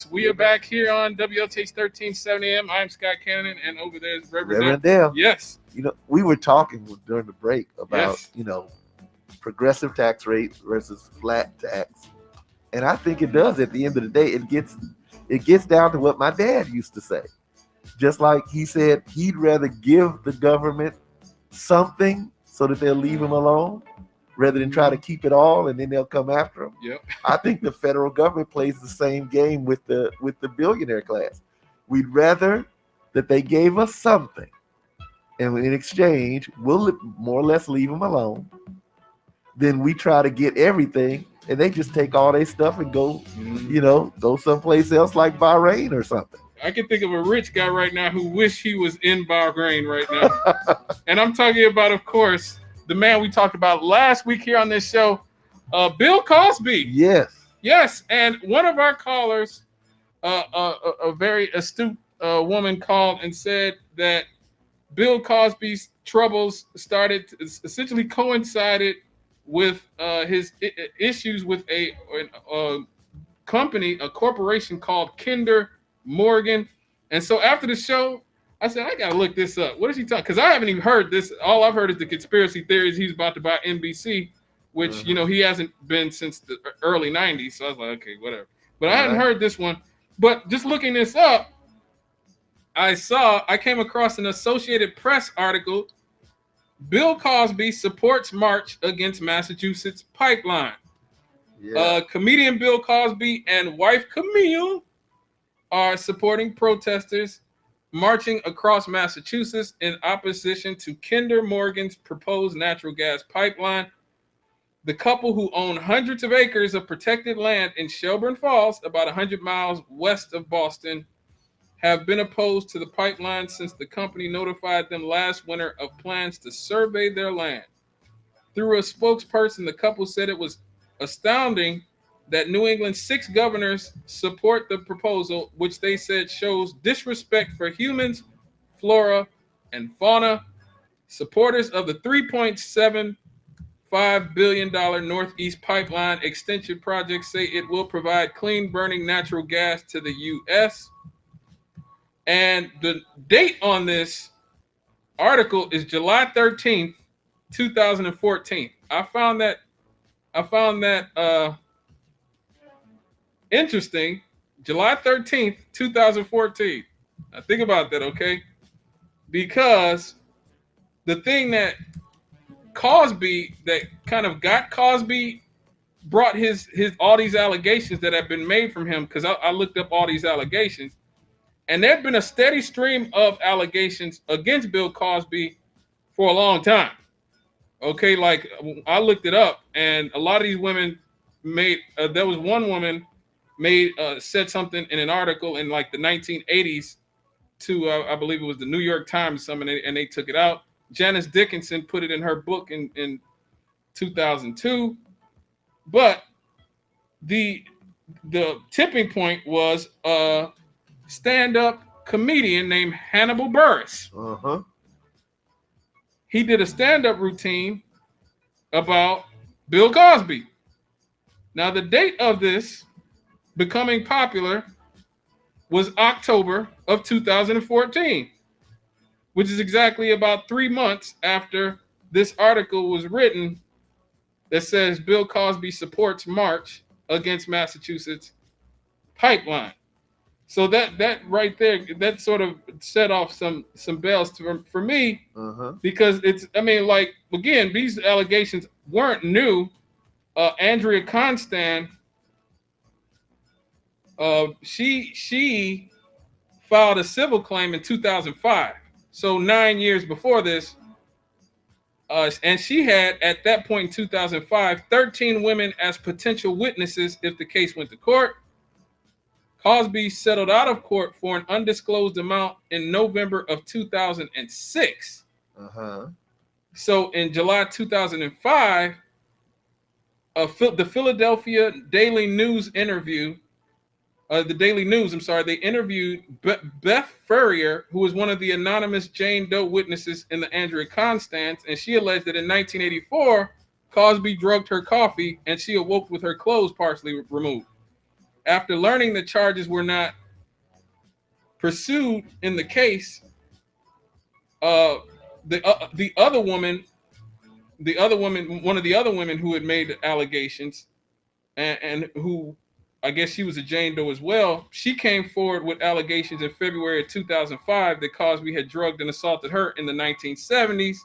we are back here on WLTH 1370 AM. I'm Scott Cannon, and over there's Reverend Reverend Dale. Yes, We were talking during the break about, yes. progressive tax rate versus flat tax. And I think it does at the end of the day. It gets down to what my dad used to say. Just like he said he'd rather give the government something so that they'll leave him alone rather than try to keep it all and then they'll come after him. Yep. I think the federal government plays the same game with the billionaire class. We'd rather that they gave us something, and in exchange, we'll more or less leave them alone. Then we try to get everything, and they just take all their stuff and go, go someplace else like Bahrain or something. I can think of a rich guy right now who wish he was in Bahrain right now. And I'm talking about, of course, the man we talked about last week here on this show, Bill Cosby. Yes. Yes, and one of our callers, a very astute woman, called and said that Bill Cosby's troubles essentially coincided with his issues with a company, a corporation called Kinder Morgan. And so after the show, I said, I got to look this up. What is he talking? Because I haven't even heard this. All I've heard is the conspiracy theories he's about to buy NBC, which, he hasn't been since the early 90s. So I was like, okay, whatever. But I hadn't heard this one. But just looking this up, I came across an Associated Press article. Bill Cosby supports march against Massachusetts pipeline. Yeah. Comedian Bill Cosby and wife Camille are supporting protesters marching across Massachusetts in opposition to Kinder Morgan's proposed natural gas pipeline. The couple, who own hundreds of acres of protected land in Shelburne Falls, about 100 miles west of Boston, have been opposed to the pipeline since the company notified them last winter of plans to survey their land. Through a spokesperson, the couple said it was astounding that New England's 6 governors support the proposal, which they said shows disrespect for humans, flora, and fauna. Supporters of the $3.75 billion Northeast Pipeline extension project say it will provide clean burning natural gas to the U.S. And the date on this article is July 13th, 2014. I found that interesting. July 13th, 2014. Now think about that, okay? Because the thing that Cosby, that kind of got Cosby, brought his all these allegations that have been made from him, because I looked up all these allegations, and there'd been a steady stream of allegations against Bill Cosby for a long time. Okay, like I looked it up, and a lot of these women made. There was one woman said something in an article in like the 1980s to I believe it was the New York Times, and they took it out. Janice Dickinson put it in her book in 2002, but the tipping point was a stand-up comedian named Hannibal Burress. He did a stand-up routine about Bill Cosby. Now, the date of this becoming popular was October of 2014, which is exactly about 3 months after this article was written that says Bill Cosby supports march against Massachusetts pipeline. So that right there, that sort of set off some bells for me, because it's, I mean, like, again, these allegations weren't new. Andrea Constant, she filed a civil claim in 2005, so 9 years before this, and she had at that point in 2005 13 women as potential witnesses if the case went to court. Cosby settled out of court for an undisclosed amount in November of 2006. So in July 2005, the Philadelphia Daily News interview, they interviewed Beth Furrier, who was one of the anonymous Jane Doe witnesses in the Andrea Constance, and she alleged that in 1984, Cosby drugged her coffee and she awoke with her clothes partially removed. after learning the charges were not pursued in the case, uh, the other woman, one of the other women who had made allegations, and who I guess she was a Jane Doe as well, she came forward with allegations in February of 2005 that Cosby had drugged and assaulted her in the 1970s.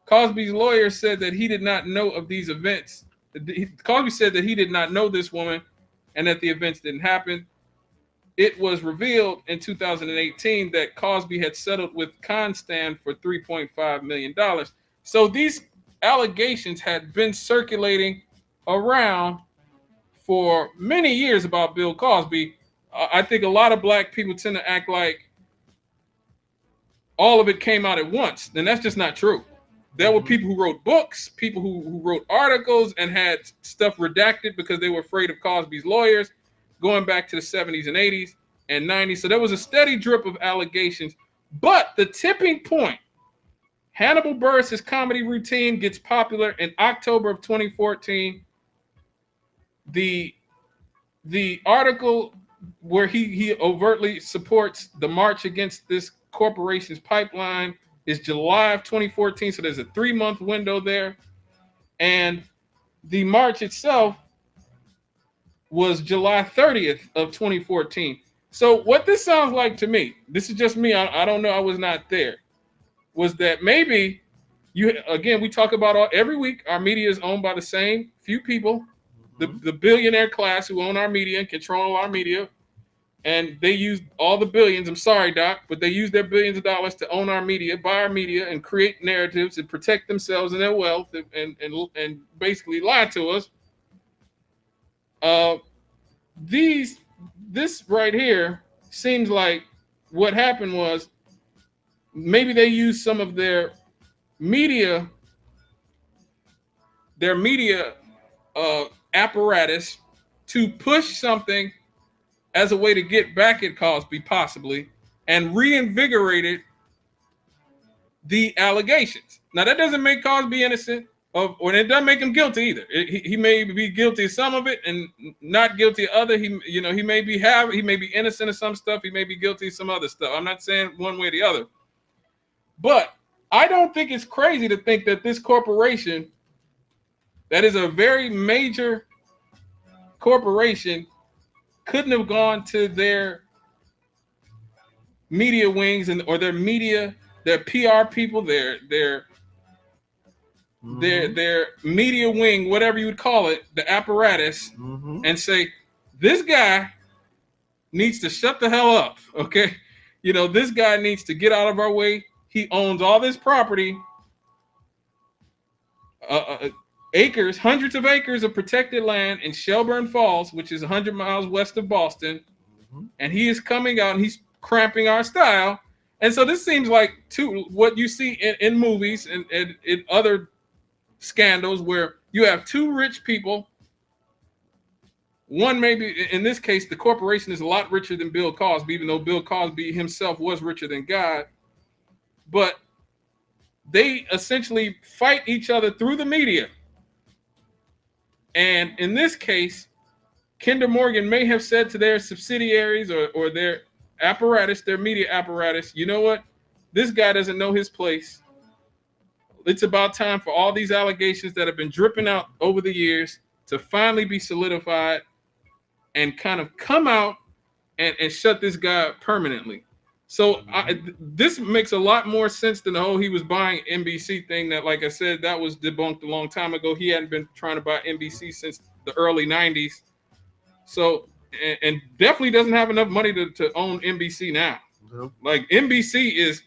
Cosby's lawyer said that he did not know of these events. Cosby said that he did not know this woman and that the events didn't happen. It was revealed in 2018 that Cosby had settled with Constan for $3.5 million. So these allegations had been circulating around for many years about Bill Cosby. I think a lot of black people tend to act like all of it came out at once, and that's just not true. There were people who wrote books, people who wrote articles and had stuff redacted because they were afraid of Cosby's lawyers, going back to the 70s and 80s and 90s. So there was a steady drip of allegations. But the tipping point, Hannibal Burress' comedy routine gets popular in October of 2014. The article where he overtly supports the march against this corporation's pipeline is July of 2014. So there's a 3-month window there. And the march itself was July 30th of 2014. So what this sounds like to me, this is just me, I don't know, I was not there, was that maybe we talk about every week, our media is owned by the same few people, the billionaire class who own our media and control our media. And they use all the billions, I'm sorry, Doc, but they use their billions of dollars to own our media, buy our media, and create narratives and protect themselves and their wealth and basically lie to us. This right here seems like what happened was maybe they used some of their media apparatus to push something as a way to get back at Cosby, possibly, and reinvigorated the allegations. Now, that doesn't make Cosby innocent, or it doesn't make him guilty either. He may be guilty of some of it and not guilty of other. He may be innocent of some stuff. He may be guilty of some other stuff. I'm not saying one way or the other. But I don't think it's crazy to think that this corporation, that is a very major corporation, couldn't have gone to their media wings or their PR people, their media wing, whatever you would call it, the apparatus, and say, this guy needs to shut the hell up, okay? This guy needs to get out of our way. He owns all this property, acres, hundreds of acres of protected land in Shelburne Falls, which is 100 miles west of Boston, and he is coming out and he's cramping our style. And so this seems like what you see in movies and in other scandals where you have two rich people. One, maybe in this case, the corporation is a lot richer than Bill Cosby, even though Bill Cosby himself was richer than God. But they essentially fight each other through the media. And in this case, Kinder Morgan may have said to their subsidiaries or their apparatus, their media apparatus, you know what? This guy doesn't know his place. It's about time for all these allegations that have been dripping out over the years to finally be solidified and kind of come out and shut this guy up permanently. So this makes a lot more sense than the whole he was buying NBC thing that, like I said, that was debunked a long time ago. He hadn't been trying to buy NBC since the early 90s. So, and definitely doesn't have enough money to own NBC now. Nope. Like NBC is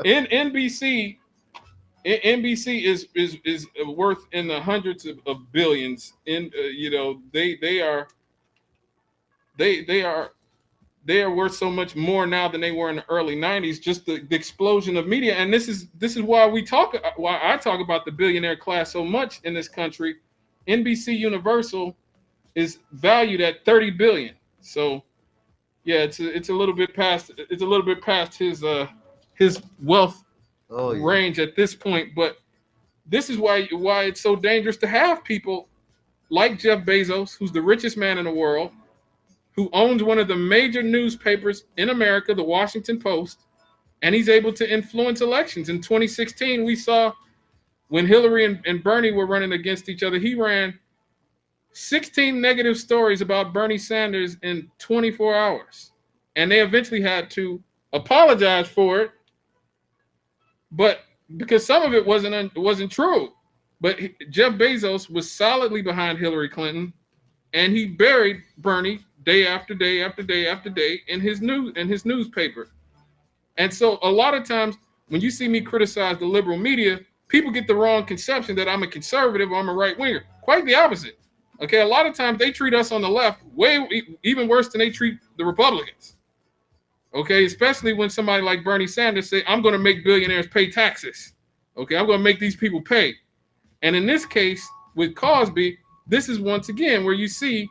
NBC is worth in the hundreds of billions. They are worth so much more now than they were in the early 90s. Just the explosion of media, and this is why I talk about the billionaire class so much in this country. NBC Universal is valued at $30 billion. So, yeah, it's a little bit past his wealth range at this point. But this is why it's so dangerous to have people like Jeff Bezos, who's the richest man in the world, who owns one of the major newspapers in America, the Washington Post, and he's able to influence elections. In 2016, we saw when Hillary and Bernie were running against each other, he ran 16 negative stories about Bernie Sanders in 24 hours. And they eventually had to apologize for it, but because some of it wasn't true. But Jeff Bezos was solidly behind Hillary Clinton, and he buried Bernie day after day after day after day in his newspaper. And so a lot of times when you see me criticize the liberal media, people get the wrong conception that I'm a conservative or I'm a right winger. Quite the opposite. Okay, a lot of times they treat us on the left even worse than they treat the Republicans. Okay, especially when somebody like Bernie Sanders say, I'm going to make billionaires pay taxes. Okay, I'm going to make these people pay. And in this case, with Cosby, this is once again where you see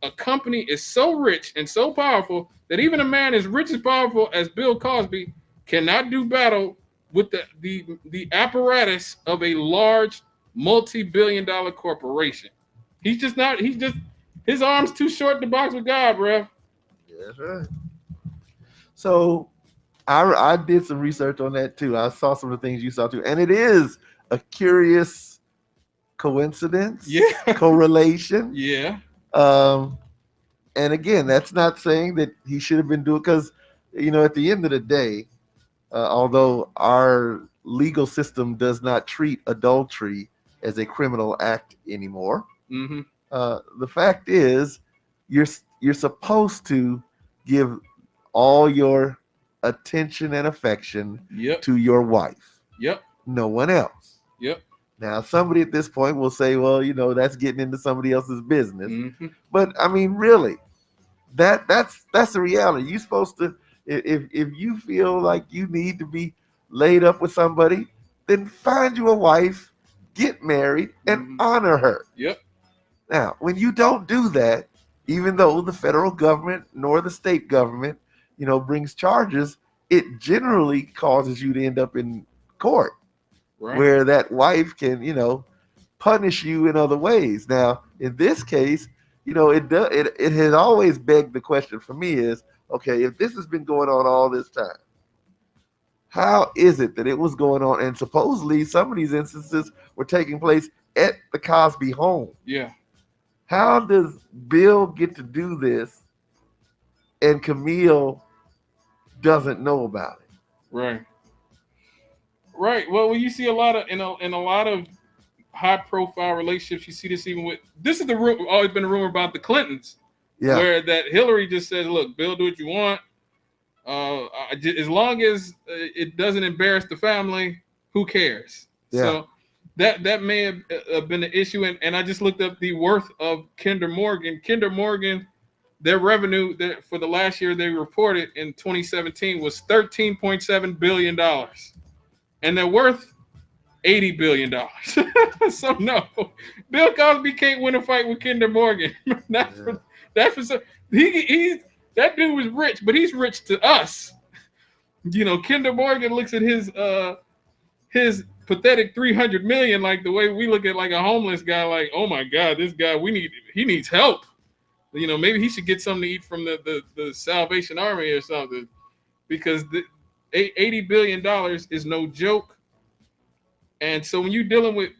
a company is so rich and so powerful that even a man as rich and powerful as Bill Cosby cannot do battle with the apparatus of a large multi-billion-dollar corporation. He's just not. His arm's too short to box with God, bro. Yeah, that's right. So I did some research on that too. I saw some of the things you saw too, and it is a curious coincidence, correlation. Yeah. And again, that's not saying that he should have been doing, because at the end of the day, although our legal system does not treat adultery as a criminal act anymore, mm-hmm. The fact is you're supposed to give all your attention and affection to your wife. Yep. No one else. Yep. Now, somebody at this point will say, well, that's getting into somebody else's business. Mm-hmm. But I mean, really, that's the reality. You're supposed to, if you feel like you need to be laid up with somebody, then find you a wife, get married, and honor her. Yep. Now, when you don't do that, even though the federal government nor the state government, brings charges, it generally causes you to end up in court, where that wife can, punish you in other ways. Now, in this case, it has always begged the question for me is, okay, if this has been going on all this time, how is it that it was going on? And supposedly some of these instances were taking place at the Cosby home. Yeah. How does Bill get to do this and Camille doesn't know about it? Right. Right. Well, you see a lot of in a lot of high-profile relationships, you see this even with this is always been a rumor about the Clintons, where that Hillary just says, "Look, Bill, do what you want. As long as it doesn't embarrass the family, who cares?" Yeah. So that may have been the issue, and I just looked up the worth of Kinder Morgan. Kinder Morgan, their revenue for the last year they reported in 2017 was $13.7 billion, and they're worth $80 billion. So no, Bill Cosby can't win a fight with Kinder Morgan. That dude was rich, but he's rich to us. Kinder Morgan looks at his pathetic 300 million like the way we look at like a homeless guy, like, oh my God, this guy he needs help. Maybe he should get something to eat from the Salvation Army or something, because the $80 billion is no joke. And so when you're dealing with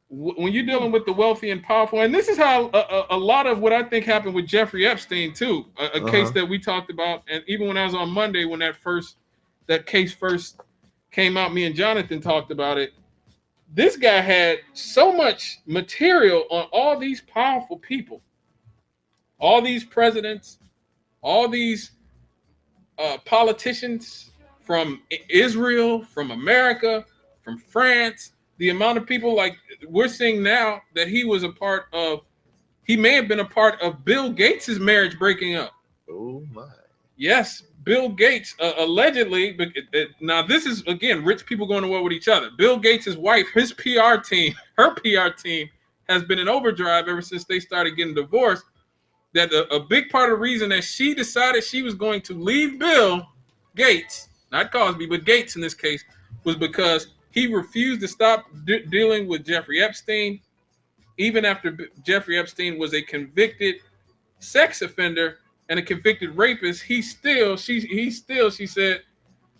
the wealthy and powerful, and this is how a lot of what I think happened with Jeffrey Epstein too, a case that we talked about, and even when I was on Monday when that case first came out, me and Jonathan talked about it. This guy had so much material on all these powerful people, all these presidents, all these politicians from Israel, from America, from France. The amount of people, like we're seeing now, that he may have been a part of Bill Gates' marriage breaking up. Oh my. Yes, Bill Gates allegedly. But now this is again rich people going to war with each other. Bill Gates' wife, her PR team has been in overdrive ever since they started getting divorced. That a big part of the reason that she decided she was going to leave Bill Gates, not Cosby, but Gates in this case, was because he refused to stop dealing with Jeffrey Epstein. even after Jeffrey Epstein was a convicted sex offender and a convicted rapist, she said,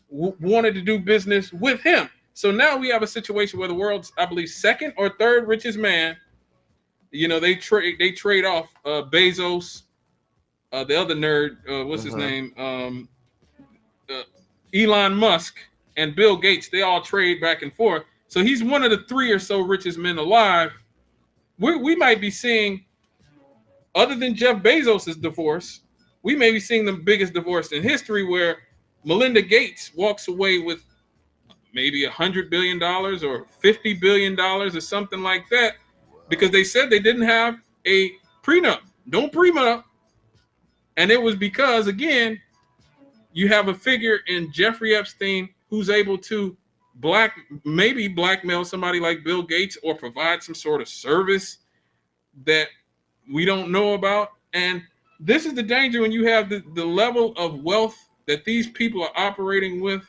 wanted to do business with him. So now we have a situation where the world's, I believe, second or third richest man. They trade off Bezos, the other nerd, what's his Uh-huh. name, uh, Elon Musk, and Bill Gates. They all trade back and forth. So he's one of the three or so richest men alive. We might be seeing, other than Jeff Bezos' divorce, we may be seeing the biggest divorce in history, where Melinda Gates walks away with maybe $100 billion or $50 billion or something like that, because they said they didn't have a prenup. Don't prenup. And it was because, again, you have a figure in Jeffrey Epstein who's able to maybe blackmail somebody like Bill Gates, or provide some sort of service that we don't know about. And this is the danger when you have the level of wealth that these people are operating with.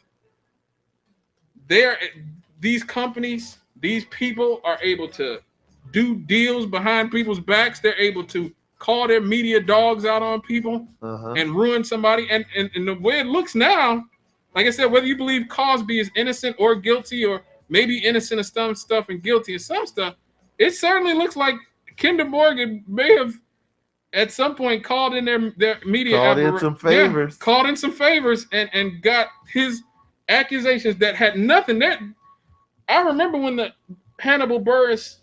They're these companies, these people are able to do deals behind people's backs. They're able to call their media dogs out on people Uh-huh. and ruin somebody. And the way it looks now, like I said, whether you believe Cosby is innocent or guilty, or maybe innocent of some stuff and guilty of some stuff, it certainly looks like Kinder Morgan may have at some point called in their media Called in some yeah, favors. called in some favors, and got his accusations that had nothing there. I remember when the Hannibal Burress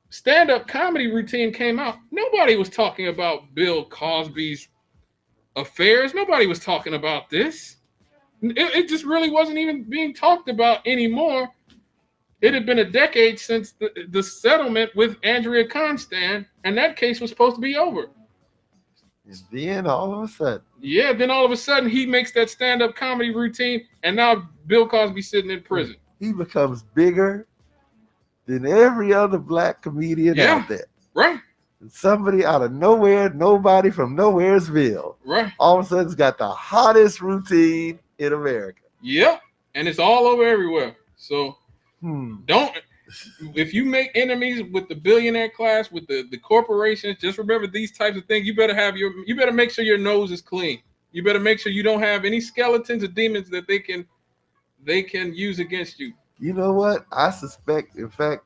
stand-up comedy routine came out, nobody was talking about Bill Cosby's affairs. Nobody was talking about this. It just really wasn't even being talked about anymore. It had been a decade since the settlement with Andrea Constand, and that case was supposed to be over. And then all of a sudden, Yeah, then all of a sudden he makes that stand-up comedy routine, and now Bill Cosby's sitting in prison. he becomes bigger than every other black comedian Yeah, out there. right, And somebody out of nowhere, nobody from nowheresville, right. all of a sudden's got the hottest routine in America. Yep, and it's all over everywhere. So Hmm. don't, if you make enemies with the billionaire class, with the corporations, just remember these types of things. You better make sure your nose is clean. You better make sure you don't have any skeletons or demons that they can use against you. You know what? I suspect, in fact,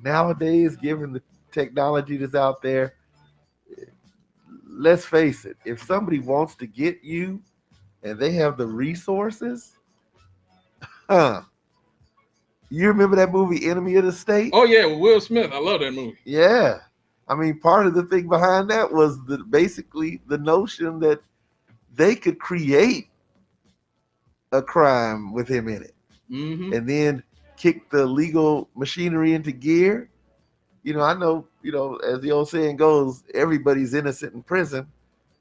nowadays, given the technology that's out there, let's face it, if somebody wants to get you and they have the resources, huh? You remember that movie Enemy of the State? Oh yeah, Will Smith. I love that movie. Yeah. I mean, part of the thing behind that was basically the notion that they could create a crime with him in it, Mm-hmm. and then kick the legal machinery into gear. I know, as the old saying goes, everybody's innocent in prison.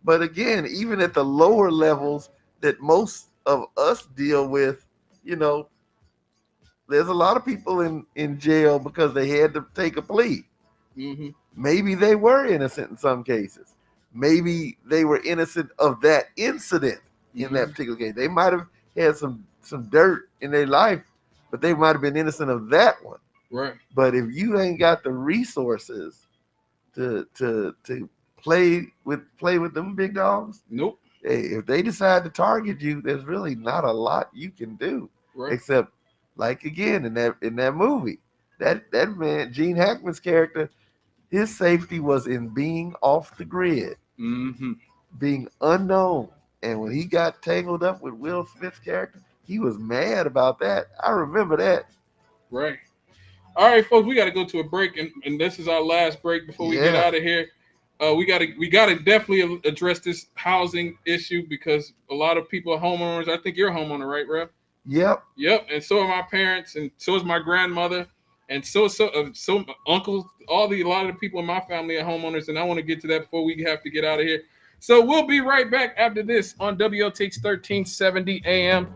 But again, even at the lower levels that most of us deal with, you know, there's a lot of people in jail because they had to take a plea. Mm-hmm. Maybe they were innocent in some cases. Maybe they were innocent of that incident in that particular case. They might have had some dirt in their life, but they might have been innocent of that one. Right. But if you ain't got the resources to play with them big dogs, Nope. hey, if they decide to target you, there's really not a lot you can do, Right. except, like again in that movie, that man Gene Hackman's character, his safety was in being off the grid, Mm-hmm. being unknown. And when he got tangled up with Will Smith's character, he was mad about that. I remember that. Right. All right, folks, we got to go to a break, and this is our last break before we get Yeah. out of here. We gotta definitely address this housing issue, because a lot of people are homeowners. I think you're a homeowner, right, Rev? Yep. Yep. And so are my parents, and so is my grandmother, and so uncles. A lot of the people in my family are homeowners, and I want to get to that before we have to get out of here. So we'll be right back after this on WOTH 1370 AM.